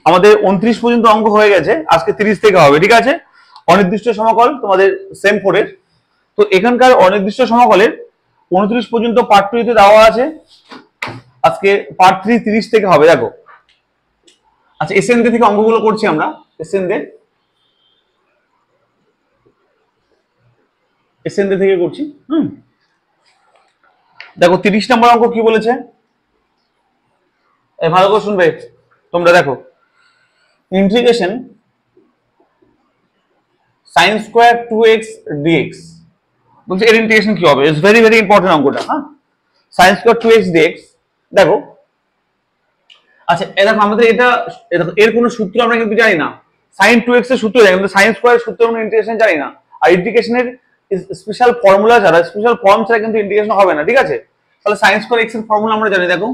আমাদের 29 পর্যন্ত অঙ্ক হয়ে গেছে, আজকে 30 থেকে হবে, ঠিক আছে। অনির্দিষ্ট সমাকল তোমাদের সেম 4 এর। তো এখানকার অনির্দিষ্ট সমাকলের 29 পর্যন্ত পার্ট 2 তে দেওয়া আছে, আজকে পার্ট 3 30 থেকে হবে। দেখো, আচ্ছা এসএন দে থেকে অঙ্কগুলো করছি আমরা। এসএন দে থেকে করছি। দেখো 30 নম্বর অঙ্ক কি বলেছে, ভালো করে শুনবে তোমরা। দেখো, integration sin square 2x dx বলছে, এর ইন্টিগ্রেশন কি হবে? ইটস ভেরি ভেরি ইম্পর্টেন্ট অঙ্কটা। হ্যাঁ, sin স্কয়ার 2x dx। দেখো, আচ্ছা দেখো আমাদের এটা এর কোনো সূত্র আমরা কিন্তু জানি না। sin 2x এর সূত্র জানি, কিন্তু sin স্কয়ার সূত্র আমরা ইন্টিগ্রেশন জানি না। আর ইন্টিগ্রেশনের স্পেশাল ফর্মুলা ছাড়া, স্পেশাল ফর্ম ছাড়া কিন্তু ইন্টিগ্রেশন হবে না, ঠিক আছে। তাহলে sin স্কয়ার x এর ফর্মুলা আমরা জানি। দেখো,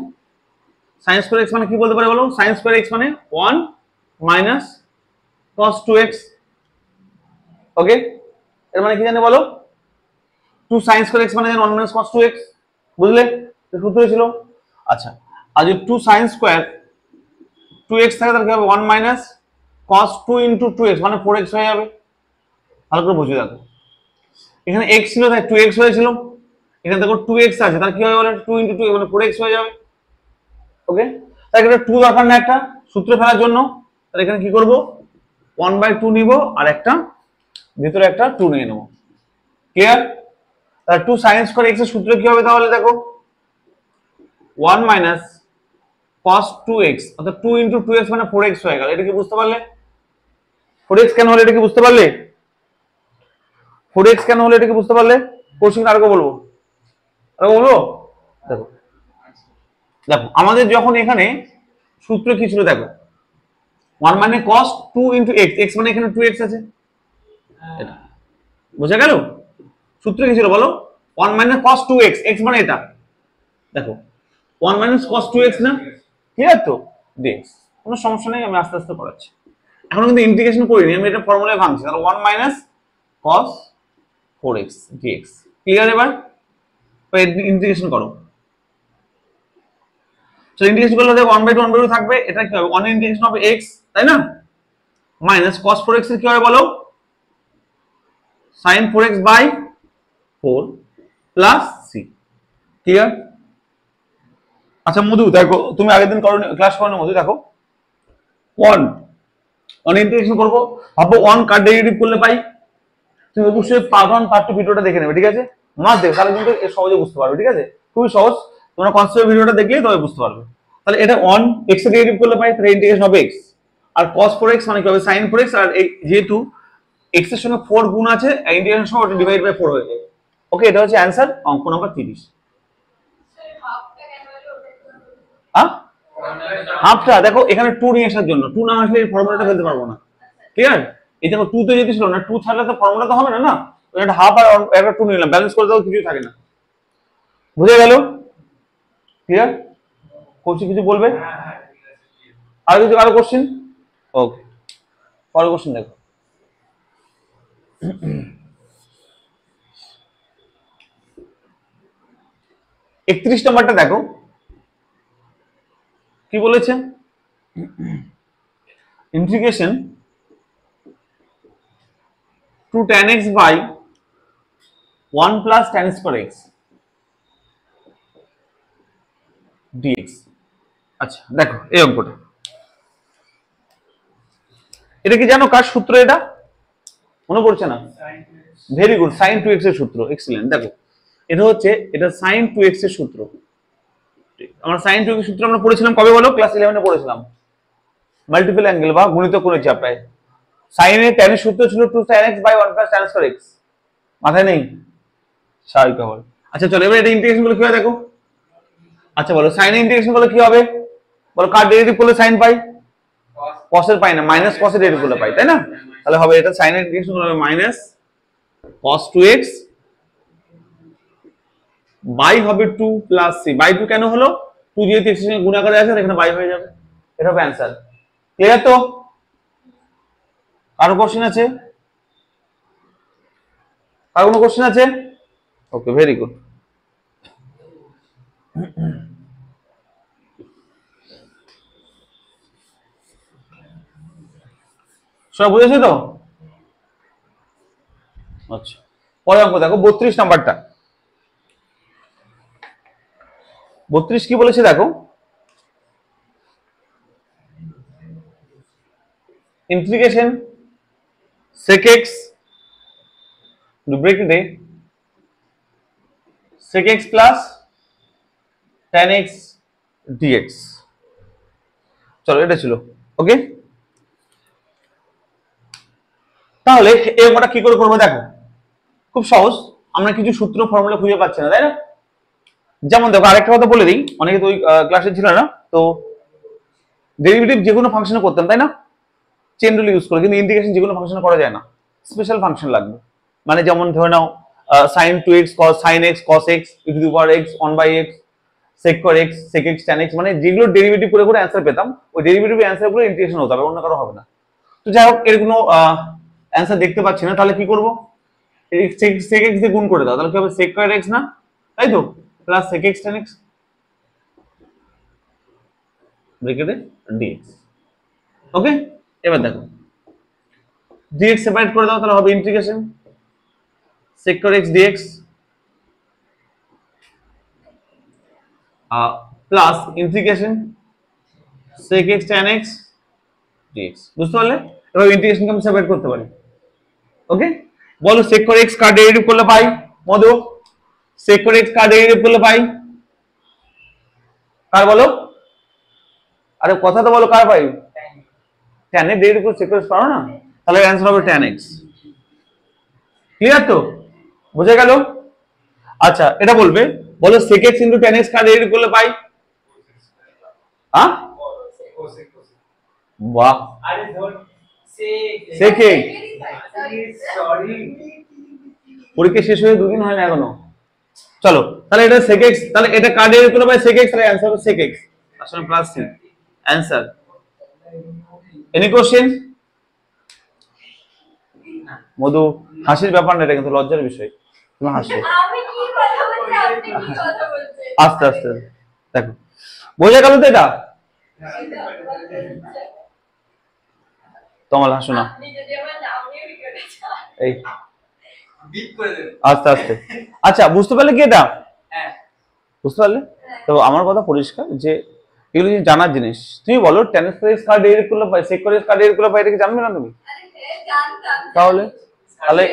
sin স্কয়ার x মানে কি বলতে পারে বলো? sin স্কয়ার x মানে 1 মাইনাস cos 2x। ওকে, এর মানে কি জানে বলো? 2 sin স্কয়ার x মানে 1 মাইনাস cos 2x, বুঝলে? সূত্র ছিল। আচ্ছা, আর যদি 2 sin স্কয়ার 2x থাকে তাহলে কি হবে? 1 মাইনাস cos 2 ইনটু 2x মানে 4x হয়ে যাবে। ভালো করে বুঝে দেখো, এখানে x ছিল তাই 2x হয়েছিল, এখানে দেখো 2x আছে তাহলে কি হবে বলে? 2 ইনটু 2 মানে 4x হয়ে যাবে। ওকে, তাই এখানে 2 দরকার না একটা সূত্র ফেলার জন্য, তাহলে এখানে কি করব? 1/2 নিব আর একটা ভিতরে একটা 2 নিয়ে নেব। ক্লিয়ার? তাহলে 2 sin স্কয়ার x এর সূত্র কি হবে তাহলে? দেখো, 1 মাইনাস cos 2x অর্থাৎ 2 ইনটু 2x মানে 4x হয়ে গেল। এটা কি বুঝতে পারলে? 4x কেন হলো এটা কি বুঝতে পারলে? 4x কেন হলো এটা কি বুঝতে পারলে? কোশ্চেন আরেকবার বলবো, দেখো দেখো আমাদের যখন এখানে সূত্র কি ছিল? দেখো, 1 মানে cos 2 ইনটু x, x মানে এখানে 2x আছে, এটা বুঝা গেল? সূত্র কি ছিল বলো? 1 মানে cos 2x, x মানে এটা। দেখো 1 মাইনাস cos 2x না, ক্লিয়ার তো? dx, কোনো সমস্যা নেই, আমি আস্তে আস্তে করাচ্ছি। এখন কিন্তু ইন্টিগ্রেশন করিনি, আমি এটা ফর্মুলায় ভাঙছি। তাহলে 1 minus cos 4x dx, clear? এবার ইন্টিগ্রেশন করো। তো ইন্টিগ্রেশন করলে দেখো 1/2 থাকবে, এটা কি হবে? 1 ইন্টিগ্রেশন হবে x, তাই না? মাইনাস cos 4x এর কি হবে বলো? sin 4x by 4 plus c, clear? আচ্ছা মধু, দেখো তুমি আগের দিন ক্লাস করো মধু। দেখো 1 ইন্টিগ্রেশন করবো, ভাবো 1 কার ডেরিভেটিভ করলে পাই? তুমি অবশ্যই পার্ট 1 পার্ট 2 ভিডিওটা দেখে নেবে, ঠিক আছে? মাস দেখো, তাহলে কিন্তু সহজে বুঝতে পারবে, ঠিক আছে? খুবই সহজ, তোমরা কনসেপ্ট ভিডিওটা দেখলেই তবে বুঝতে পারবে। তাহলে এটা 1 x এর ডেরিভেটিভ করলে পাই, তাহলে ইন্টিগ্রেশন হবে x, আর cos 4x মানে কি হবে? sin 4x, আর যেহেতু x এর সঙ্গে 4 গুণ আছে, ইন্টিগ্রেশন সময় ওটা ডিভাইড বাই 4 হয়ে যাবে। ওকে, এটা হচ্ছে অ্যানসার অঙ্ক নাম্বার 30। হাফটা দেখো এখানে 2 নিয়ে আসার জন্য, 2 না আসলে এই ফর্মুলাটা ফেলতে পারবো না, ক্লিয়ার? এই দেখো 2 তে যদি ছিল না, 2 থাকলে তো ফর্মুলা তো হবে না, না? এটা হাফ আর একটা 2 নিলাম, ব্যালেন্স করে দাও, কিছু থাকে না। বুঝে গেল? ক্লিয়ার? কোশ্চেন কিছু বলবে? আর কিছু কারো কোশ্চেন? ওকে, পরের কোশ্চেন দেখো। 31 নম্বরটা দেখো কি বলেছে? Integration 2 tan x by 1 plus tan square x dx। আচ্ছা দেখো এই অঙ্কটা, এটা কি জানো কার সূত্র? এটা মনে পড়ছে না? ভেরি গুড, sin 2x এর সূত্র, এক্সিলেন্ট। দেখো এটা হচ্ছে, এটা sin 2x এর সূত্র। আমরা sin 2x এর সূত্র আমরা পড়েছিলাম কবে বলো? ক্লাস 11 এ পড়েছিলাম, মাল্টিপল অ্যাঙ্গেল বা গুণিতক কোণের চ্যাপ্টারে। sin এর tan এর সূত্র ছিল 2 tan x by 1 plus tan square x, মাথায় নেই? স্বাভাবিক ব্যাপার। আচ্ছা চলো এবার এটা ইন্টিগ্রেশন করলে কি হয় দেখো। আচ্ছা বলো, sin এর ইন্টিগ্রেশন করলে কি হবে বলো? কার ডেরিভেটিভ করলে sin পাই? cos এর পাই না, মাইনাস cos এর ডেরিভেটিভ করলে পাই, তাই না? তাহলে হবে এটা sin এর ইন্টিগ্রেশন হবে মাইনাস cos 2x বাই হবে 2 প্লাস c, বাই 2 কেন হলো? 2 যেহেতু x এর সঙ্গে গুণ আকারে আছে, এখানে বাই হয়ে যাবে। এটা হবে অ্যানসার। ক্লিয়ার তো? কারো কোশ্চেন আছে? কারো কোনো কোশ্চেন আছে? ওকে, ভেরি গুড। সব বুঝেছো তো? আচ্ছা, পরে অঙ্ক দেখো 32 নাম্বারটা। 32 কি বলেছে দেখো, ইন্টিগ্রেশন sec x ব্রেকেট এ sec x plus tan x dx। চলো এটা ছিল ওকে। তাহলে এই অঙ্কটা কি করে করবো দেখো, খুব সহজ। আমরা কিছু সূত্র ফর্মুলা খুঁজে পাচ্ছি না, তাই না? যেমন দেখো আরেকটা কথা বলে দিই, অনেকে তো ওই ক্লাসে ছিল না, তো ডেরিভেটিভ যে কোনো ফাংশনে করতাম তাই না, চেন রুল ইউজ করে, কিন্তু ইন্টিগ্রেশন যে কোনো ফাংশনে করা যায় না, স্পেশাল ফাংশন লাগবে। মানে যেমন ধরে নাও sin 2x cos sin x cos x e to the power x 1/x sec x sec x tan x, মানে যেগুলো ডেরিভেটিভ করে করে অ্যান্সার পেতাম, ওই ডেরিভেটিভ অ্যান্সার গুলো ইন্টিগ্রেশন হতে হবে, অন্য কারো হবে না। তো যাই হোক, এর কোনো অ্যান্সার দেখতে পাচ্ছি না, তাহলে কি করব, sec x দিয়ে গুণ করে দাও, তাহলে কি হবে sec x না, তাই তো, plus sec x tan x ব্র্যাকেটে dx। ওকে, এবার দেখো dx সেপারেট করে দাও, তাহলে হবে integration sec x dx plus integration sec x tan x dx। বুঝতে পারলে? এবার ইন্টিগ্রেশনকে আমি সেপারেট করতে পারি। ওকে, বলো sec x কার ডেরিভেটিভ করলে পাই? মধু, sec x কার ডেরিভেটিভ করলে পাই? কার বলো? আরে কথা তো বলো, কার পাই? tan এর ডেরিভেটিভ করে sec x পারো না, তাহলে অ্যানসার হবে tan x। ক্লিয়ার তো? বুঝে গেল? আচ্ছা, এটা বলবে, বলো sec x into tan x কার ডেরিভেটিভ করলে পাই? হ্যাঁ, বাহ, আরে ধর sec x, সরি পরীক্ষা শেষ হয়ে দুদিন হয় না এখনো। চলো তাহলে এটা sec x, তাহলে এটা কার ডেরিভেটিভ করলে পাই sec x, তাহলে অ্যানসার হবে sec x আসলে plus c answer. Any question? Madhu, হাসির ব্যাপার না, এটা কিন্তু লজ্জার বিষয়, তুমি হাসছো। আমি কি কথা বলছি, আপনি কি কথা বলছেন? আস্তে আস্তে দেখো, বোঝা গেল তো? এটা তোমার হাসো না, এই আস্তে আস্তে। আচ্ছা, বুঝতে পারলে কি এটা? বুঝতে পারলে? তো আমার কথা পরিষ্কার যে এগুলো জানার জিনিস। তুমি বলো tan x কার ডেরিভেটিভ করলে পাই, sec x কার ডেরিভেটিভ করলে পাই, এটা কি জানবে না তুমি? তাহলে তাহলে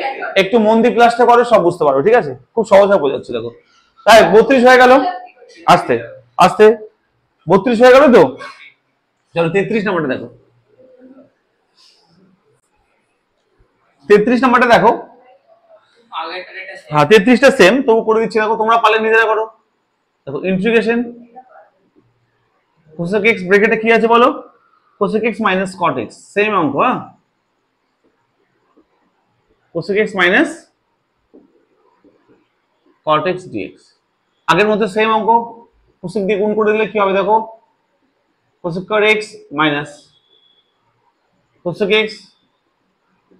একটু মন দিয়ে ক্লাসটা করো, সব বুঝতে পারো, ঠিক আছে? খুব সহজভাবে বোঝাচ্ছি দেখো। তাই 32 হয়ে গেল, আস্তে আস্তে 32 হয়ে গেল তো। চলো 33 নাম্বারটা দেখো, 33 নাম্বারটা দেখো। হ্যাঁ 33টা সেম, তবু করে দিচ্ছি দেখো, তোমরা পারলে নিজেরা করো। দেখো ইন্টিগ্রেশন cosec x ব্র্যাকেটে কি আছে বলো, cosec x minus cot x, same অঙ্ক। হ্যাঁ, cosec x minus cot x dx, আগের মধ্যে সেম অঙ্ক, cosec দিয়ে গুণ করে দিলে কি হবে দেখো, cosec x minus cosec x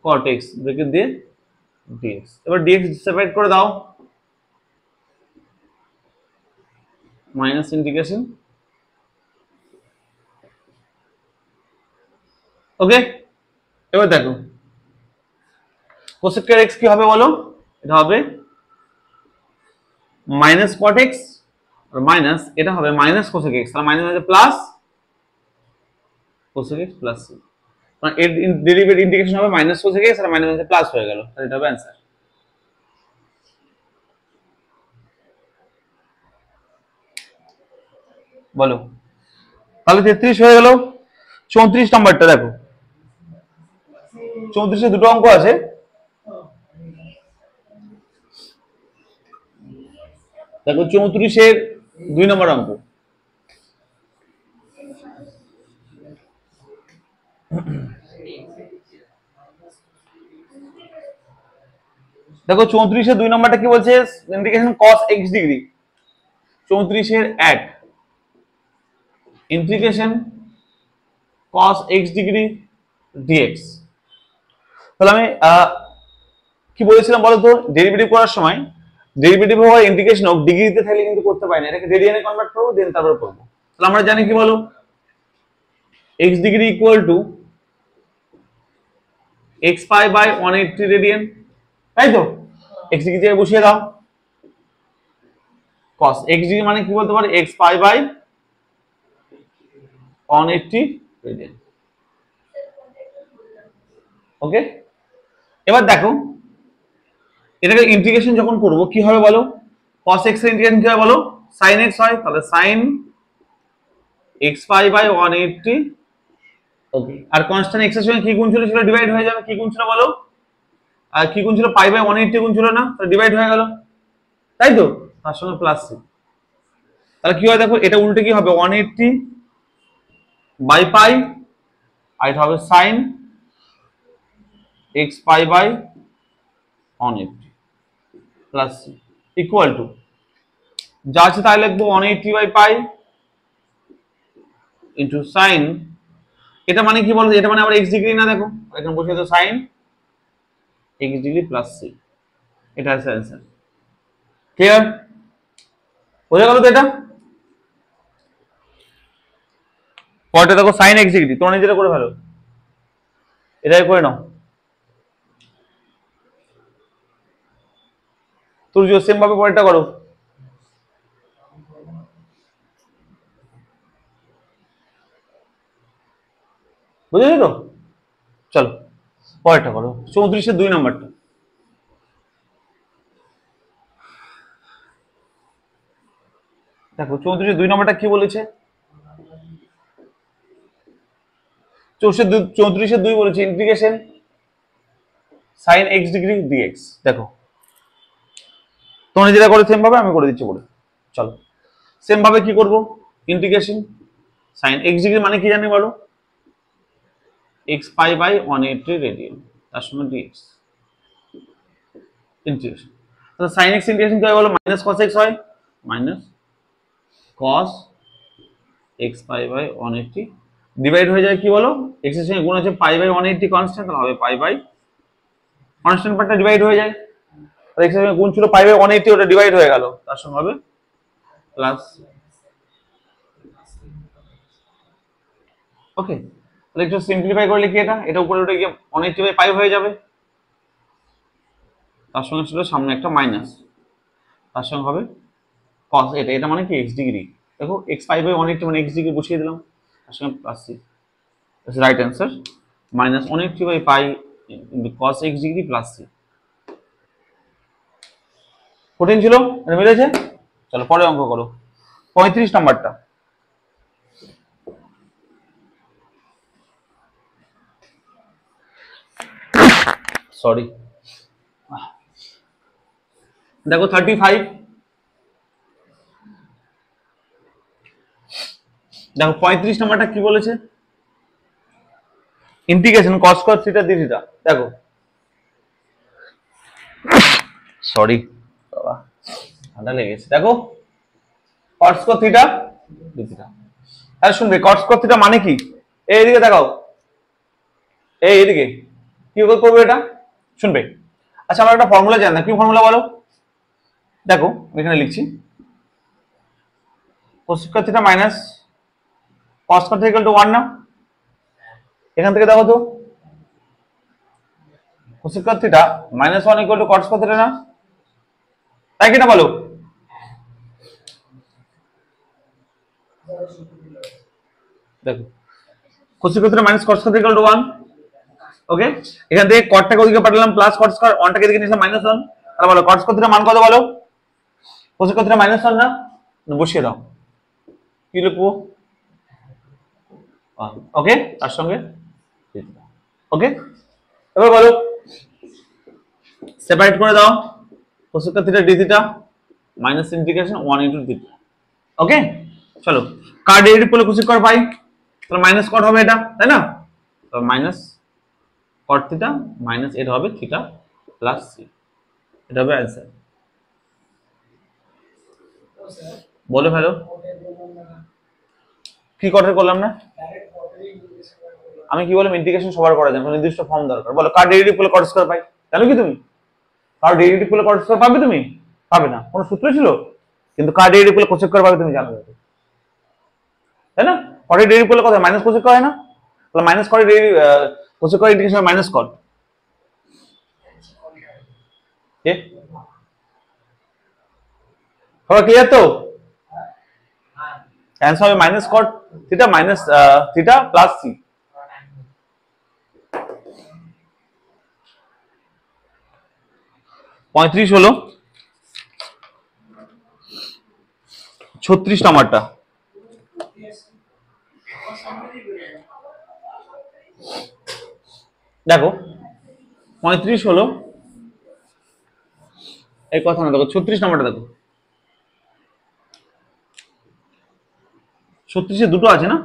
cot x bracket দিয়ে dx। এবার dx সেপারেট করে দাও, মাইনাস ইন্টিগ্রেশন। ওকে, এবার দেখো cosec x কি হবে বলো, এটা হবে মাইনাস cot x আর মাইনাস এটা হবে মাইনাস cosec x, তাহলে মাইনাস আছে plus cosec x plus c, মানে এর ডেরিভেটিভ ইন্টিগ্রেশন হবে মাইনাস cosec x আর মাইনাস আছে প্লাস হয়ে গেল, তাহলে এটা হবে অ্যানসার। বলো, তাহলে 33 হয়ে গেল। 34 নাম্বারটা দেখো, 34 এ দুটো অঙ্ক আছে। দেখো 34 এর 2 নম্বর অঙ্ক, দেখো 34 এর 2 নম্বরটা কি বলছে, ইন্টিগ্রেশন cos x ডিগ্রি, 34 এর 1 integration cos x degree dx। তাহলে আমি কি বলেছিলাম বলো তো, ডেরিভেটিভ করার সময় ডেরিভেটিভ হয় ইন্টিগ্রেশন হোক, ডিগ্রিতে থাকলে কিন্তু করতে পারি না, এটাকে রেডিয়ানে কনভার্ট করবো, দেন তারপর করবো। তাহলে আমরা জানি কি বলো, x degree equal to x pi by 180 radian, তাই তো? এক্স ডিগ্রি জায়গায় বসিয়ে দাও, cos x ডিগ্রি মানে কি বলতে পারি, এক্স পাই বাই 180 রেডিয়ান। ওকে, এবার দেখো এটাকে ইন্টিগ্রেশন যখন করব কি হবে বলো, cos x এর ইন্টিগ্রেশন কি হয় বলো, sin x হয়, তাহলে sin x pi by 180। Okay, আর কনস্ট্যান্ট x এর সঙ্গে কি গুণ ছিল, সেটা ডিভাইড হয়ে যাবে, কি গুণ ছিল বলো, আর কি গুণ ছিল, পাই বাই 180 গুণ ছিল না, তাহলে ডিভাইড হয়ে গেল, তাই তো? তার সঙ্গে প্লাস সি, তাহলে কি হয় দেখো, এটা উল্টে কি হবে, 180 বাই পাই, আর এটা হবে sin x pi by 180 plus C equal to, যা আছে তাই লিখবো 180 বাই পাই ইন্টু সাইন, এটা মানে কি বলতো, এটা মানে আবার এক্স ডিগ্রি না, দেখো এখানে বসিয়ে দাও sine x degree plus C, এটা আছে অ্যান্সার। ক্লিয়ার? বোঝা গেল তো এটা? পরেরটা দেখো সাইন এক্স ডিগ্রি, তোমরা নিজেরা করে ফেলো, এটাই করে নাও। তুর্য সেম ভাবে পরেরটা করো। বুঝেছো তো? চলো পরেরটা করো, 34-এর 2 নাম্বারটা। দেখো 34-এর 2 নাম্বারটা কি বলেছে, 34-এর 2 বলেছে integration sine x degree dx. দেখো তোমরা যেটা করো সেম ভাবে আমি করে দিচ্ছি বলে, চলো সেম ভাবে কি করব, ইন্টিগ্রেশন সাইন এক্স ডিগ্রি মানে কি জানি বলো, এক্স পাই বাই 180 রেডিয়ান, তার সঙ্গে ডিএক্স ইন্টিগ্রেশন, তাহলে সাইন এক্স ইন্টিগ্রেশন কি হয় বলো, মাইনাস কস এক্স হয়, minus cos x pi by 180 divide হয়ে যায় কি বলো, এক্স এর সঙ্গে গুণ আছে পাই বাই 180 কনস্ট্যান্ট, তাহলে হবে পাই বাই কনস্ট্যান্ট পার্টটা ডিভাইড হয়ে যায়, তাহলে এক্স এর সঙ্গে গুণ ছিল পাই বাই 180, ওটা ডিভাইড হয়ে গেল, তার সঙ্গে হবে প্লাস। ওকে, তাহলে একটু সিম্পলিফাই করলে কি এটা উপরে উঠে গিয়ে 180 বাই পাই হয়ে যাবে, তার সঙ্গে ছিল সামনে একটা মাইনাস, তার সঙ্গে হবে cos, এটা মানে কি x ডিগ্রি, দেখো x পাই বাই 180 মানে x ডিগ্রি বসিয়ে দিলাম, তার সঙ্গে plus C, right answer, minus 180 by pi into cos x degree plus C. কঠিন ছিল, এটা মিলেছে? চলো পরে অঙ্ক করো, 35 নাম্বারটা। সরি, দেখো 35, দেখো 35 নাম্বারটা কি বলেছে, integration cos square theta d theta. দেখো সরি বাবা ঠান্ডা লেগেছে, দেখো cos square theta d theta, তাহলে শুনবে cos স্কয়ার থিটা মানে কি, এইদিকে দেখাও, এইদিকে কি করবে এটা শুনবে। আচ্ছা আমরা একটা ফর্মুলা জানি না, কি ফর্মুলা বলো, দেখো এখানে লিখছি, cos square theta minus cos square theta equal to 1 না, এখান থেকে দেখো তো cos square theta minus 1 equal to cos square theta না, তাই কি না বলো? দেখো cos square theta minus cos square theta equal to 1। ওকে, এখান থেকে cos-টাকে ওদিকে পাঠালাম প্লাস cos স্কয়ার, 1টাকে এদিকে নিলাম মাইনাস 1, তাহলে বলো cos স্কয়ার থিটা মান কত বলো, cos স্কয়ার থিটা মাইনাস 1 না, বসিয়ে দাও, কি লিখবো, ওকে তার সঙ্গে, ওকে এবার বলো সেপারেট করে দাও, cos square theta d theta minus integration 1 into theta. Okay চলো, কার ডেরিভেটিভ করলে cos স্কয়ার পাই, তাহলে মাইনাস কট হবে এটা, তাই না, তাহলে মাইনাস cot থিটা মাইনাস এটা হবে থিটা প্লাস সি, এটা হবে অ্যান্সার। বলে ফেলো, কি কটের করলাম না, আমি কি বললাম ইন্টিগ্রেশন সবার করা যায়, নির্দিষ্ট ফর্ম দরকার, বলো কার ডেরিভেটিভ করলে cot স্কয়ার পাই, জানো কি তুমি, কার ডেরিভেটিভ করলে cot স্কয়ার পাবে, তুমি পাবে না, কোনো সূত্র ছিল, কিন্তু কার ডেরিভেটিভ করলে cos স্কয়ার পাবে তুমি জানো, তাই না, cot এর ডেরিভেটিভ করলে কত মাইনাস cos স্কয়ার হয় না, তাহলে মাইনাস cot এর derivative cos square integration minus cot, কে সবাই ক্লিয়ার তো? অ্যান্সার হবে minus cot theta minus theta plus C. পঁয়ত্রিশ হলো 36 নাম্বারটা। দেখো 35 হলো এই কথা না, দেখো 36 নাম্বারটা দেখো। 36-এ দুটো আছে না?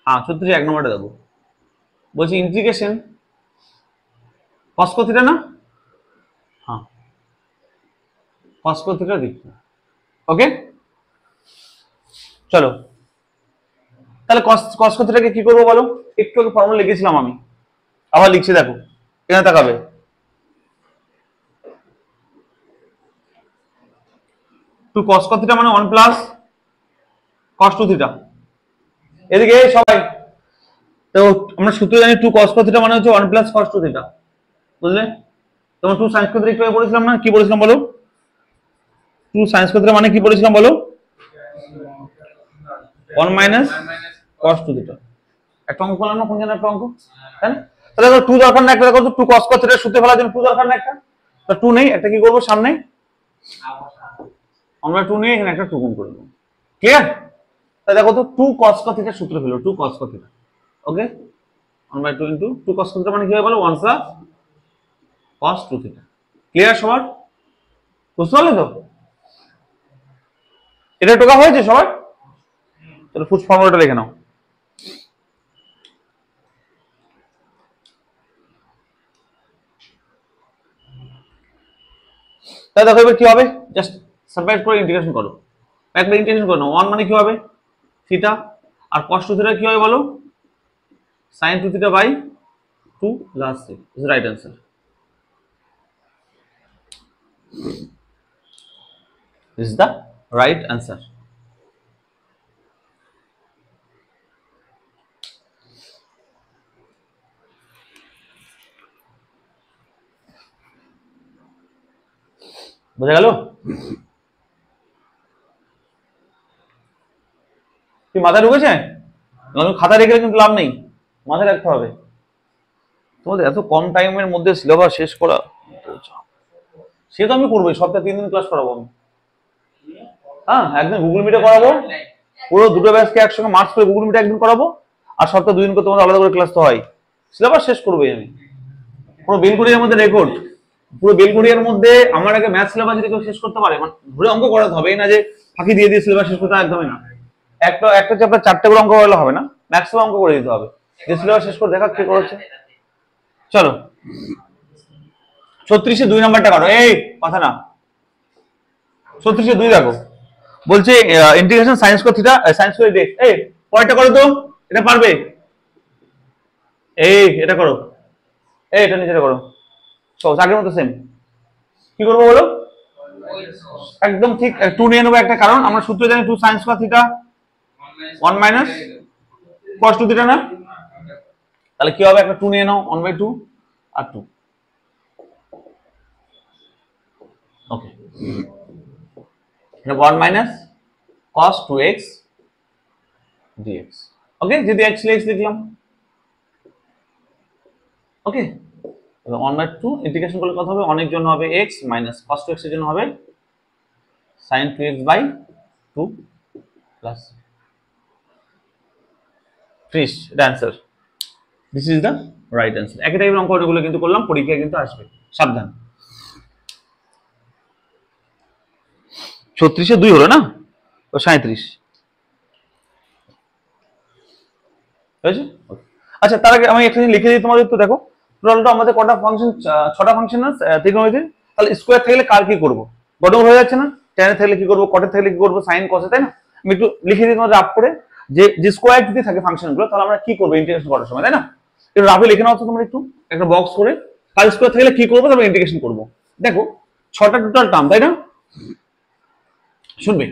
হ্যাঁ 36 এক নম্বরটা দেখো, বলছি ইন্টিগ্রেশন কস কো থিটা না? হ্যাঁ কস কো থিটা দিচ্ছি। ওকে চলো তাহলে কস কো থিটাকে কি করবো বলো? একটু আগে ফর্মুলা লিখেছিলাম আমি, আবার লিখছি দেখো, এখানে তাকাবে। টু কস কো থিটা মানে 1 প্লাস কস টু থিটা। এদিকে সবাই তো আমরা সূত্র জানি টু কস কো থিটা মানে হচ্ছে 1 প্লাস কস টু থিটা, বুঝলে? তোমার টু সাইন্স কো থিটা একটু পড়েছিলাম না, কি বলেছিলাম বলো? টু সাইন্স কো থিটা মানে কি বলেছিলাম বলো? 1 মাইনাস কস টু থিটা। একটা অঙ্ক করলাম না, কোন জায়গায় একটা অঙ্ক, তাই না? তাহলে দেখো টু দরকার না, একটা দেখো টু কস কো থিটা সূত্রে ফেলার জন্য টু দরকার না, একটা তো টু নেই, একটা কি করবো সামনে আমরা টু নিয়ে এখানে একটা টু গুণ করে দেবো। ক্লিয়ার? তাহলে দেখো তো টু কস কো থিটা সূত্র ফেলো, two cos co theta. Okay 1/2 into two cos co theta মানে কি হবে বলো? 1 plus cos two theta. Clear সবার? বুঝতে পারলে তো? এটা টোকা হয়েছে সবার? তাহলে ফুট ফর্মুলাটা লিখে নাও। তাহলে দেখো এবার কি হবে, জাস্ট সাবট্রাক্ট করে ইন্টিগ্রেশন করো, একবার ইন্টিগ্রেশন করে নাও। 1 মানে কি হবে? থিটা, আর cos টু থিটা কি হবে বলো? sin two theta by 2 plus 6 is right answer. This is the right answer. বোঝা গেল? কি মাথায় ঢুকেছে? খাতা রেখে কিন্তু লাভ নেই, মাথায় রাখতে হবে। তোমাদের এত কম টাইমের মধ্যে সিলেবাস শেষ করা, সে তো আমি করবোই, সপ্তাহে 3 দিন ক্লাস করাবো আমি। হ্যাঁ একদিন গুগল মিটে করাবো, পুরো দুটো ব্যাচকে একসঙ্গে মার্চ করে গুগল মিটে একদিন করাবো, আর সপ্তাহে 2 দিন করে তোমাদের আলাদা করে ক্লাস তো হয়। সিলেবাস শেষ করবোই আমি, পুরো বেলকুড়ির মধ্যে রেকর্ড, পুরো বেলকুড়িয়ার মধ্যে আমার আগে ম্যাথ সিলেবাস যদি কেউ শেষ করতে পারে, মানে ধরে অঙ্ক করাতে হবে, এই না যে ফাঁকি দিয়ে দিয়ে সিলেবাস শেষ করতে, একদমই না। একটা একটা চ্যাপ্টার 4টে করে অঙ্ক করলে হবে না, ম্যাক্সিমাম অঙ্ক করে দিতে হবে, যে সিলেবাস শেষ করে দেখা কি করেছে। চলো 36-এ 2 নাম্বারটা কাটো, এই কথা না, 36-এ 2 দেখো, বলছে integration science co theta science কো ডিএক্স। এই পরেরটা করো তো, এটা পারবে? এই এটা করো, এই এটা নিচেটা করো, সহজ আগের মতো সেম। কি করবো বলো? একদম ঠিক 2 নিয়ে নেবো, একটা কারণ আমরা সূত্র জানি 2 sines co theta 1 minus cos two theta না? তাহলে কি হবে, একটা 2 নিয়ে নাও, 1/2 আর 2। Okay 1 minus cos 2x dx। Okay যদি x লিখলাম, ওকে 1/2 ইন্টিগ্রেশন করলে কত হবে? অনেক জন্য হবে x মাইনাস cos 2x এর জন্য হবে sin 2x বাই 2 প্লাস 30। এটা answer, this is the right answer. একই টাইপের অঙ্ক গুলো কিন্তু করলাম, পরীক্ষায় কিন্তু আসবে, সাবধান। 36-এ 2 হলো না, ও 37 হয়েছে। আচ্ছা তার আগে আমি একটা জিনিস লিখে দিই তোমাদের, তো দেখো টোটালটা আমাদের কটা ফাংশন, 6টা ফাংশন না ত্রিকোণমিতি। তাহলে স্কোয়ার থাকলে কার কি করবো, বটম হয়ে যাচ্ছে না? tan থাকলে কি করবো, cot থাকলে কি করবো, sin cos, তাই না? আমি একটু লিখে দিই তোমাদের রাফ করে, যে স্কোয়ার যদি থাকে ফাংশন গুলো, তাহলে আমরা কি করবো ইন্টিগ্রেশন করার সময়, তাই না? একটু রাফে লিখে নাও তো তোমরা, একটু একটা বক্স করে কার স্কোয়ার থাকলে কি করবো, তারপরে ইন্টিগ্রেশন করবো। দেখো 6টা টোটাল টার্ম, তাই না? শুনবে,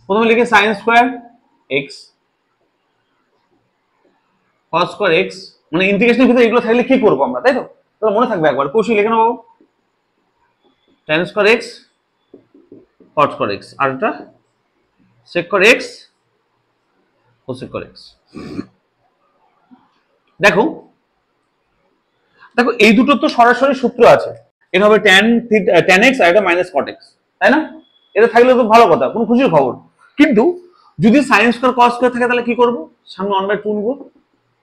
প্রথমে লিখে sin square x cos square x, মানে ইন্টিগ্রেশনের ভিতরে এগুলো থাকলে কি করবো আমরা, তাই তো? তাহলে মনে থাকবে একবার, কৌশল লিখে নাও। tan square x cot square x আর এটা sec square x cos square x। দেখো দেখো এই দুটো তো সরাসরি সূত্র আছে, এটা হবে tan x আর এটা মাইনাস cot x, তাই না? এটা থাকলে তো ভালো কথা, কোনো খুশির খবর। কিন্তু যদি sin স্কয়ার cos স্কয়ার থাকে তাহলে কি করব? সামনে 1/2 নেব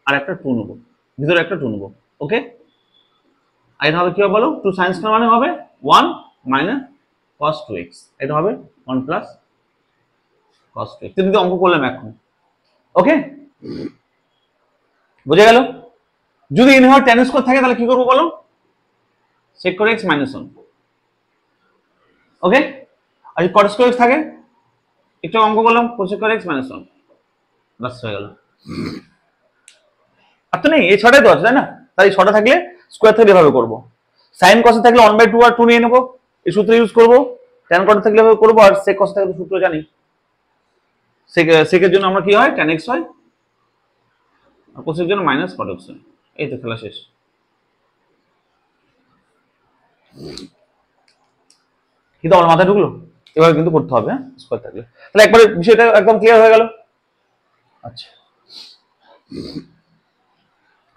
আর একটা 2 নেব, ভিতরে একটা 2 নেব। ওকে, আর এটা হবে কি হবে বলো? 2 sin স্কয়ার মানে হবে 1 মাইনাস cos 2x, এটা হবে 1 প্লাস cos 2x। যদি অঙ্ক করলাম এখন, ওকে বুঝে গেল? যদি ইনভার্স tan স্কয়ার থাকে তাহলে কি করব বলো? sec square x minus 1। ওকে, আর যদি cot স্কয়ার x থাকে, একটু অঙ্ক করলাম cos স্কয়ার x মাইনাস 1, বাস হয়ে গেল। আর তো নেই, এই ছটাই তো আছে, তাই না? তাই এই ছটা থাকলে স্কয়ার থাকলে এভাবে করব, sin cos থাকলে 1/2 আর 2 নিয়ে নেব, এই সূত্র ইউজ করব। tan cos থাকলে এভাবে করব, আর sec cos থাকলে সূত্র জানি, sec এর জন্য আমরা কি হয় tan x হয়, আর cos এর জন্য মাইনাস cot x হয়। এই তো খেলা শেষ। কিন্তু আমার মাথায় ঢুকলো, এবার কিন্তু করতে হবে স্কয়ার থাকলে। তাহলে একবারে বিষয়টা একদম ক্লিয়ার হয়ে গেল। আচ্ছা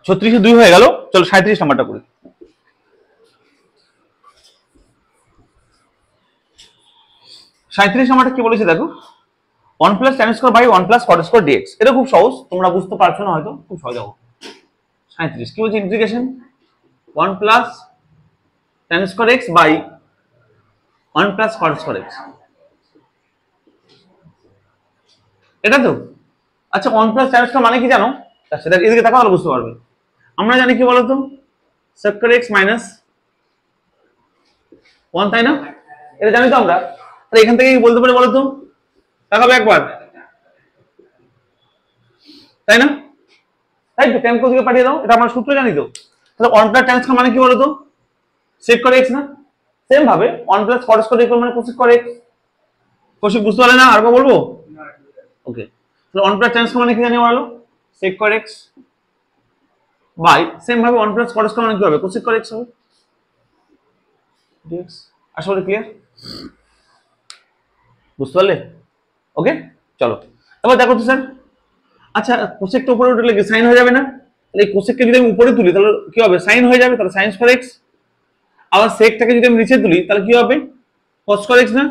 36 2 হয়ে গেল, চলো 37 নাম্বারটা করি। 37 নাম্বারটা কি বলেছে দেখো, 1 plus tan square by 1 plus cot square dx। এটা খুব সহজ, তোমরা বুঝতে পারছো না হয়তো, খুব সহজ হবে। 37 কি বলছে? Integration 1 plus tan square x by 1 plus cot square x, এটা তো। আচ্ছা 1 প্লাস tan স্কয়ার মানে কি জানো? সেটা এদিকে তাকাও তাহলে বুঝতে পারবে। আমরা জানি কি বলতো, sec স্কয়ার x মাইনাস 1, তাই না? এটা জানি তো আমরা। তাহলে এখান থেকে কি বলতে পারি বলতো? তাকাবে একবার, তাই না? তাই তো, tan cos দিকে পাঠিয়ে দাও, এটা আমরা সূত্র জানি তো। তাহলে 1 প্লাস tan স্কয়ার মানে কি বলতো? sec স্কয়ার x না? সেম ভাবে 1 প্লাস cot স্কয়ার x মানে cos স্কয়ার x। কোশি বুঝতে পারলে না? আরেকবার বলবো? ওকে, তাহলে 1 প্লাস tan স্কয়ার মানে কি জানি বলো? sec square x by same ভাবে 1 প্লাস cot স্কয়ার মানে কি হবে? cos স্কয়ার x হবে dx। আসলে ক্লিয়ার? বুঝতে পারলে? ওকে চলো এবার দেখো তো স্যার, আচ্ছা কোসেকটা উপরে উঠলে কি সাইন হয়ে যাবে না? তাহলে এই কোসেককে যদি আমি উপরে তুলি তাহলে কি হবে? সাইন হয়ে যাবে, তাহলে sin স্কয়ার x। আবার সেকটাকে যদি আমি নিচে তুলি তাহলে কি হবে? cos স্কয়ার x না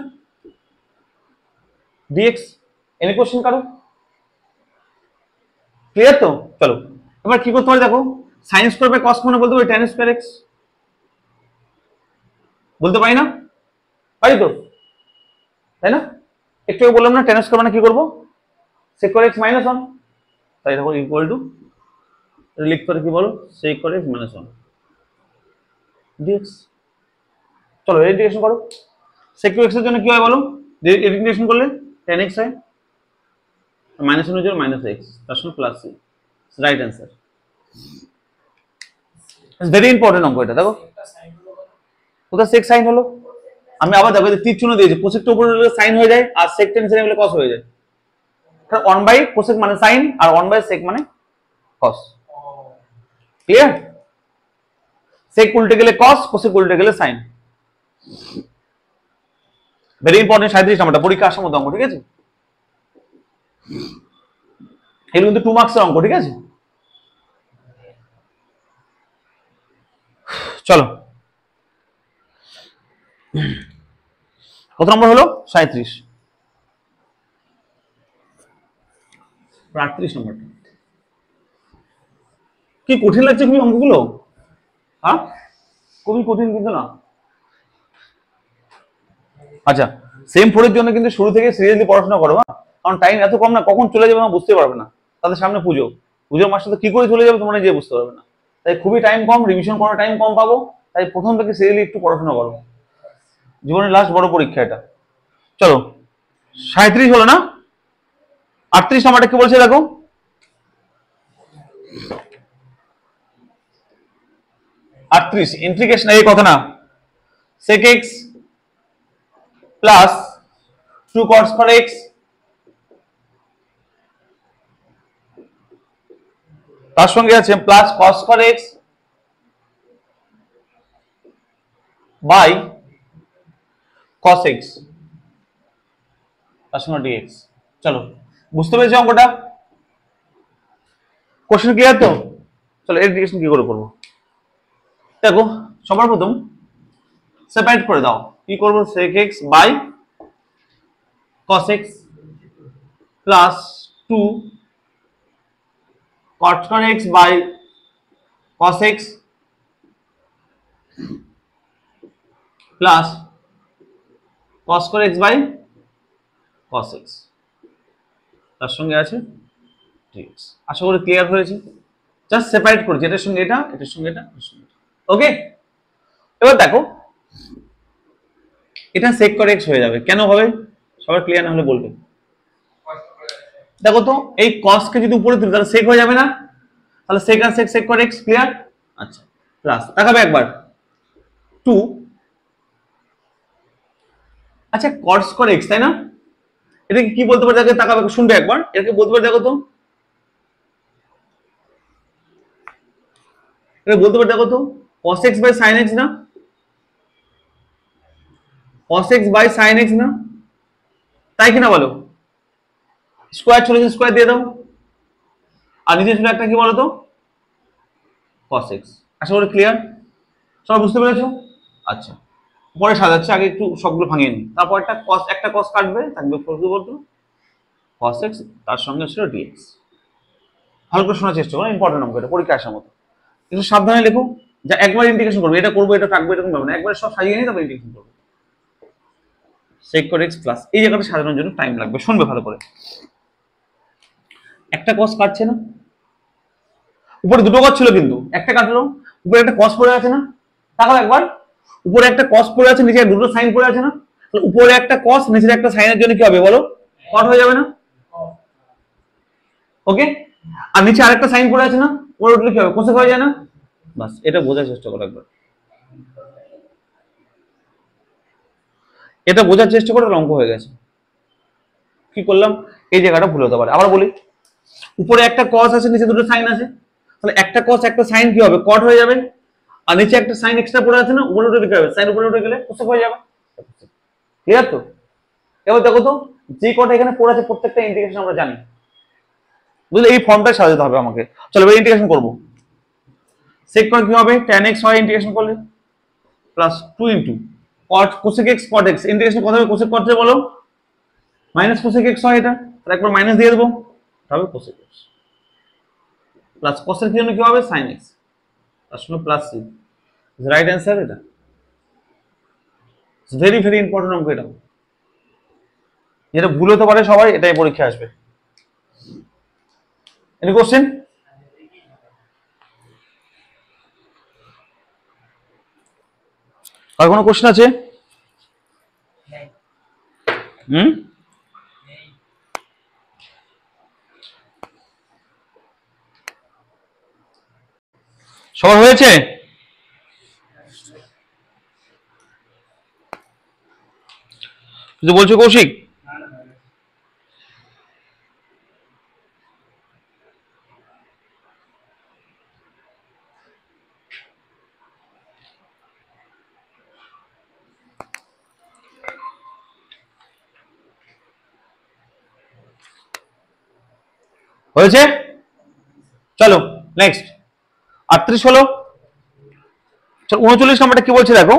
dx। এনি কোশ্চেন কারো? ক্লিয়ার তো? চলো এবার কি করতে পারি দেখো, sin স্কয়ার বাই cos মানে বলতে পারি tan স্কয়ার x, বলতে পারি না? পারি তো, তাই না? একটু বললাম না tan স্কয়ার মানে কি করব? sec স্কয়ার x মাইনাস 1, তাই দেখো ইকুয়াল টু লিখতে পারি কি বলো? sec square x minus 1 dx। চলো ইন্টিগ্রেশন করো। sec x এর জন্য কি হয় বলো? ইন্টিগ্রেশন করলে tan x হয়, মাইনাস 1 এর জন্য মাইনাস x, তার সঙ্গে plus c, right answer. It's very important অঙ্ক এটা। দেখো কোথায় sec sin হলো, আমি আবার দেখো তীর চিহ্ন দিয়েছি, কোসেকটা উপরে হলে sin হয়ে যায় আর sec tan নিচে হলে cos হয়ে যায়। কারণ 1 বাই কোসেক মানে sin আর 1 বাই sec মানে cos। ক্লিয়ার? sec উল্টে গেলে cos, কোসেক উল্টে গেলে sin। ভেরি ইম্পর্টেন্ট 37 নাম্বারটা, পরীক্ষা আসার মতো অঙ্ক, ঠিক আছে? এগুলো কিন্তু 2 মার্কসের অঙ্ক, ঠিক আছে? চলো কত নম্বর হলো? 37। 38 নম্বরটা কি কঠিন লাগছে খুবই অঙ্কগুলো? হ্যাঁ খুবই কঠিন কিন্তু না। আচ্ছা সেম 4 এর জন্য কিন্তু শুরু থেকে সিরিয়াসলি পড়াশোনা করো, হ্যাঁ? কারণ টাইম এত কম না, কখন চলে যাবে না বুঝতে পারবে না। তাদের সামনে পুজো, পুজোর মাসটা তো কি করে চলে যাবে তোমরা নিজে বুঝতে পারবে না। তাই খুবই টাইম কম, রিভিশন করার টাইম কম পাবো, তাই প্রথম থেকে সিরিয়াসলি একটু পড়াশোনা করো। জীবনের লাস্ট বড় পরীক্ষা এটা। চলো 37 হলো না? 38 নাম্বারটা কি বলছে দেখো, 38 ইন্টিগ্রেশন এই কথা না, sec x plus 2 cos square x তার সঙ্গে আছে plus cos square x by cos x তার সঙ্গে dx। চলো বুঝতে পেরেছো অঙ্কটা? কোশ্চেন ক্লিয়ার তো? চলো এর ইন্টিগ্রেশন কি করে করবো দেখো। সবার প্রথম সেপারেট করে দাও। কি করবো? sec x by cos x plus 2 cot x by cos x plus cos x by cos x তার সঙ্গে আছে dx। আশা করি ক্লিয়ার হয়েছে। জাস্ট সেপারেট করেছি, এটার সঙ্গে এটা, এটার সঙ্গে এটা, এটার সঙ্গে এটা। ওকে, এবার দেখো এটা sec x হয়ে যাবে। কেন হবে সবার ক্লিয়ার না হলে বলবে। দেখো তো এই cos কে যদি উপরে তুলি তাহলে sec হয়ে যাবে না? তাহলে sec আর sec sec x ক্লিয়ার। আচ্ছা প্লাস দেখাবে একবার 2 আচ্ছা cos x তাই না? এটাকে কি বলতে পারে? দেখে তাকাবে, শুনবে একবার। এটাকে বলতে পারে দেখো তো, এটা বলতে পারে দেখো তো cos x by sin x না? cos x by sin x না? তাই কিনা বলো? স্কয়ার চলে গেছে, স্কয়ার দিয়ে দাও। আর নিচে ছিল একটা কি বলো তো cos x। আশা করি ক্লিয়ার, সবাই বুঝতে পেরেছো? আচ্ছা পরে সাজাচ্ছি, আগে একটু সবগুলো ভাঙিয়ে নিই। তারপর একটা cos কাটবে, থাকবে cos x, তার সঙ্গে ছিল dx। ভালো করে শোনার চেষ্টা করো, ইম্পর্টেন্ট অঙ্ক, এটা পরীক্ষা আসার মতো। একটু সাবধানে লেখো, যা একবার ইন্টিগ্রেশন করবে, এটা করবো এটা থাকবে এরকম ভাবে না, একবার সব সাজিয়ে নিয়ে তারপর ইন্টিগ্রেশন করবে। sec x প্লাস এই জায়গাটা সাজানোর জন্য টাইম লাগবে, শুনবে ভালো করে। একটা cos কাটছে না? উপরে দুটো cos ছিল কিন্তু একটা কাটলো, উপরে একটা cos পড়ে আছে না? তাকাও একবার, উপরে একটা cos পড়ে আছে, নিচে দুটো sin পড়ে আছে না? তাহলে উপরে একটা cos নিচে একটা sin এর জন্য কি হবে বলো? cot হয়ে যাবে না? ওকে, আর নিচে আরেকটা sin পড়ে আছে না? উপরে উঠলে কি হবে? cosec হয়ে যায় না? বাস এটা বোঝার চেষ্টা করো একবার, এটা বোঝার চেষ্টা করো, অঙ্ক হয়ে গেছে। কি করলাম? এই জায়গাটা ভুল হতে পারে। আবার বলি, উপরে একটা cos আছে, নিচে দুটো sin আছে, তাহলে একটা cos একটা sin কি হবে? cot হয়ে যাবে। আর নিচে একটা sin এক্সট্রা পড়ে আছে না? উপরে উঠে কি হবে? sin উপরে উঠে গেলে cosec হয়ে যাবে। ক্লিয়ার তো? এবার দেখো তো যে কটা এখানে পড়ে আছে প্রত্যেকটা ইন্টিগ্রেশন আমরা জানি, বুঝলে? এই ফর্মটা সাজাতে হবে আমাকে। চলো এবার ইন্টিগ্রেশন করব। sec কট কি হবে? tan x হয় ইন্টিগ্রেশন করলে plus 2 into cot cosec x cot x। Integration কত হবে cosec cot বলো? মাইনাস cosec x হয় এটা, তাহলে একবার মাইনাস দিয়ে দেবো, তাহলে cosec x প্লাস cos এর জন্য কি হবে? sin x তার সঙ্গে প্লাস c। রাইট অ্যান্সার এটা। ভেরি ভেরি ইম্পর্টেন্ট অঙ্ক এটা, যেটা ভুল হতে পারে সবাই, এটাই পরীক্ষা আসবে। Any question? আর কোনো কোশ্চেন আছে? সবার হয়েছে? কিছু বলছো কৌশিক? হয়েছে? চলো নেক্সট 38 হলো। চলো 39 নাম্বারটা কি বলছে দেখো,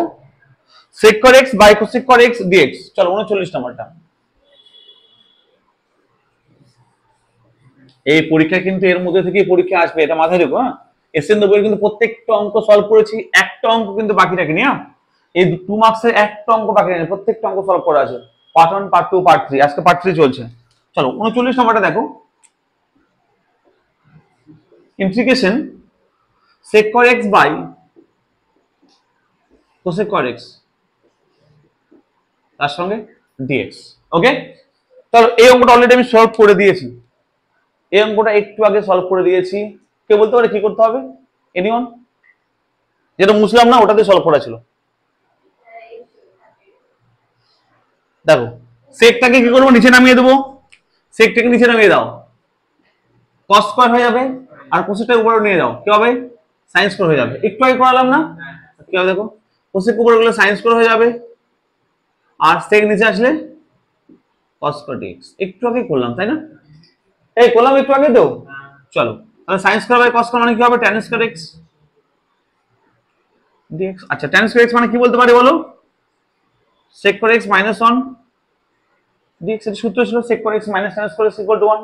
sec x by cosec x dx। চলো 39 নাম্বারটা। এই পরীক্ষা কিন্তু এর মধ্যে থেকে পরীক্ষা আসবে, এটা মাথায় রেখো। হ্যাঁ, এসএন বইয়ের কিন্তু প্রত্যেকটা অঙ্ক সলভ করেছি, একটা অঙ্ক কিন্তু বাকি রাখিনি। হ্যাঁ, এই 2 মার্কসের একটা অঙ্ক বাকি রাখিনি, প্রত্যেকটা অঙ্ক সলভ করা আছে। পার্ট 1 পার্ট 2 পার্ট 3, আজকে পার্ট 3 চলছে। চলো 39 নাম্বারটা দেখো, integration sec x by cosec x তার সঙ্গে dx। ওকে, তাহলে এই অঙ্কটা অলরেডি আমি সলভ করে দিয়েছি, এই অঙ্কটা একটু আগে সলভ করে দিয়েছি। কে বলতে পারে কি করতে হবে? এনিওয়ান? যেটা মুসলাম না ওটাতে সলভ করা ছিল। দেখো সেকটাকে কি করবো? নিচে নামিয়ে দেবো। সেকটাকে নিচে নামিয়ে দাও, cos স্কয়ার হয়ে যাবে, আর কোসেকটা উপরে নিয়ে যাও, কি হবে? sin স্কয়ার হয়ে যাবে। একটু আগে করালাম না, কি হবে দেখো, কোসেক উপরে গেলে sin স্কয়ার হয়ে যাবে, আর sec নিচে আসলে cos স্কয়ার dx। একটু আগে করলাম তাই না? এই করলাম একটু আগে তো। চলো তাহলে sin square by cos square মানে কি হবে? tan square x dx। আচ্ছা tan স্কয়ার x মানে কি বলতে পারি বলো? sec square x minus 1 dx এর সূত্র ছিল sec square x minus tan square x equal to 1।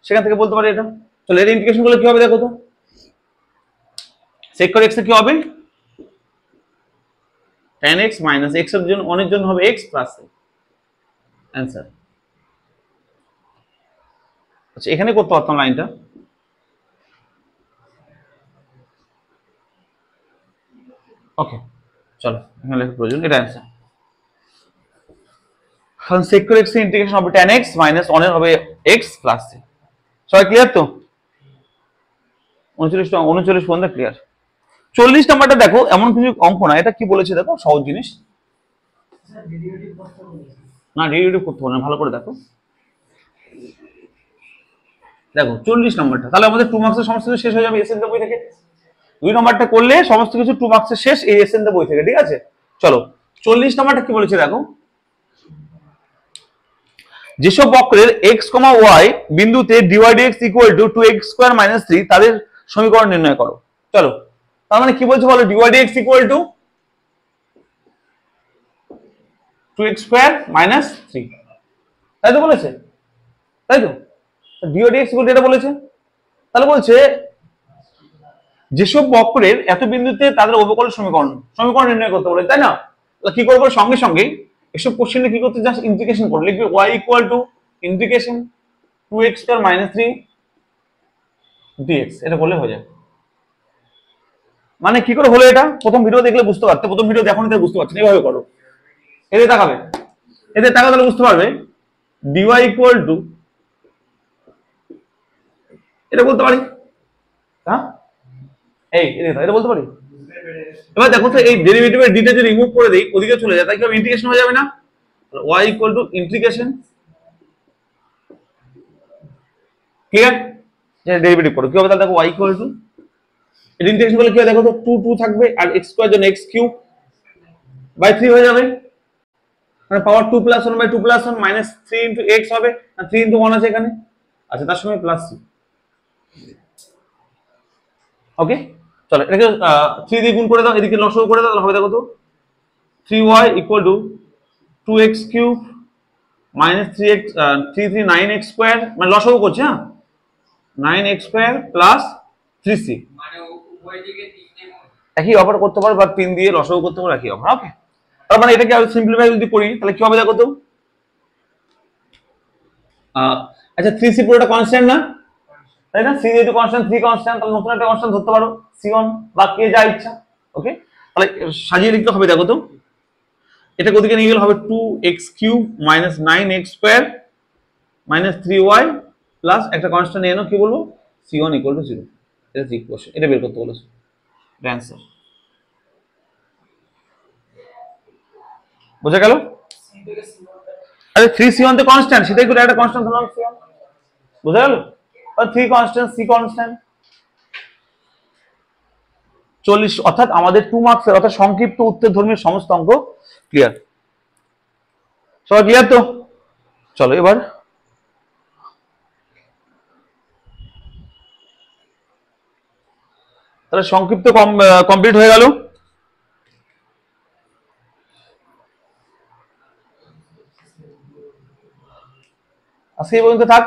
সেখান থেকে বলতে পারি এটা। চলো এর ইন্টিগ্রেশন করলে কি হবে দেখো তো। sec স্কয়ার x এর কি হবে? tan x minus x এর জন্য 1 এর জন্য হবে x plus आंसर। আচ্ছা এখানে করতে পারতাম লাইনটা। ওকে চলো এখানে লেখা প্রয়োজন, এটা आंसर। এখন sec স্কয়ার x এর ইন্টিগ্রেশন হবে tan x minus 1 এর হবে x plus c। সবাই ক্লিয়ার তো? 39 পর্যন্ত ক্লিয়ার। 40 নাম্বারটা দেখো, এমন কিছু অঙ্ক না, এটা কি বলেছে দেখো, সহজ জিনিস না, ডেরিভেটিভ করতে হবে না, ভালো করে দেখো। দেখো 40 নাম্বারটা তাহলে আমাদের 2 মার্কসের সমস্ত কিছু শেষ হয়ে যাবে এসএন বই থেকে। 2 নাম্বারটা করলে সমস্ত কিছু 2 মার্কসের শেষ এই এসএন বই থেকে, ঠিক আছে? চলো 40 নাম্বারটা কি বলেছে দেখো, যেসব বক্রের x, y বিন্দুতে dy dx equal to 2x square minus 3 তাদের সমীকরণ নির্ণয় করো। চলো তার মানে কি বলছে বলো, dy dx equal to 2x square minus 3, তাই তো বলেছে? তাই তো dy dx ইকুয়াল টু এটা বলেছে। তাহলে বলছে যেসব বক্রের এত বিন্দুতে তাদের অবকলন সমীকরণ নির্ণয় করতে বলে, তাই না? কি করবো, সঙ্গে সঙ্গে এসব কোশ্চেনে কি করতে, জাস্ট ইন্টিগ্রেশন করো, লিখবে y equal to integration 2x square minus 3 dx, এটা করলে হয়ে যাবে। মানে কি করে হলো এটা, প্রথম ভিডিও দেখলে বুঝতে পারতে, প্রথম ভিডিও দেখো নি তাই বুঝতে পারছেন, এইভাবে করো, এদের তাকাবে, এদের তাকাবে তাহলে বুঝতে পারবে। dy ইকুয়াল টু এটা বলতে পারি, হ্যাঁ এই এটা বলতে পারি। এবার দেখো তো এই ডেরিভেটিভের ডিটা যদি রিমুভ করে দেই, ওদিকে চলে যায়, তাই কি ইন্টিগ্রেশন হয়ে যাবে না? y equal to integration, clear? Derivative করো কি হবে তাহলে দেখো, y ইকুয়াল টু এর ইন্টিগ্রেশন করলে কি হবে দেখো তো, 2 2 থাকবে আর x স্কয়ার জন্য x কিউব বাই 3 হয়ে যাবে, মানে power 2 plus 1 by 2 plus 1 minus 3 into x হবে, আর 3 ইনটু 1 আছে এখানে, আচ্ছা তার সঙ্গে প্লাস c। ওকে চলো এটাকে 3 দিয়ে গুণ করে দাও, এদিকে লসাগু করে দাও, তাহলে হবে দেখো তো 3y equal to 2x cube minus 3x 3 3 9x square, মানে লসাগু করছে, হ্যাঁ 9x স্কয়ার প্লাস 3c, মানে উভয় দিকে 3 একই অপার করতে পারো বা 3 দিয়ে লসাগু করতে পারো, একই অপার। ওকে তার মানে এটাকে আরো সিম্পলিফাই যদি করি তাহলে কি হবে দেখো তো, আচ্ছা 3c পুরোটা কনস্ট্যান্ট না, তাই না? c যেহেতু কনস্ট্যান্ট, 3 কনস্ট্যান্ট, তাহলে নতুন একটা কনস্ট্যান্ট ধরতে পারো c1 বা কে যা ইচ্ছা। ওকে তাহলে সাজিয়ে লিখতে হবে দেখো তো, এটাকে ওদিকে নিয়ে গেলে হবে 2x cube minus 9x square minus 3y plus একটা কনস্ট্যান্ট নিয়ে নাও, কি বলবো, c1 ইকুয়াল টু 0। এটা ঠিক কোশ্চেন, এটা বের করতে বলেছে, এটা অ্যানসার। বোঝা গেল? আরে 3c1 তো কনস্ট্যান্ট, সেটাই করে একটা কনস্ট্যান্ট ধরলাম c1, বোঝা গেল? আর 3 কনস্ট্যান্ট c কনস্ট্যান্ট। 40 অর্থাৎ আমাদের 2 মার্কসের অর্থাৎ সংক্ষিপ্ত উত্তর ধর্মীয় সমস্ত অঙ্ক ক্লিয়ার। সবাই ক্লিয়ার তো? চলো এবার তাহলে সংক্ষিপ্ত কমপ্লিট হয়ে গেল। আজকে এই পর্যন্ত থাক।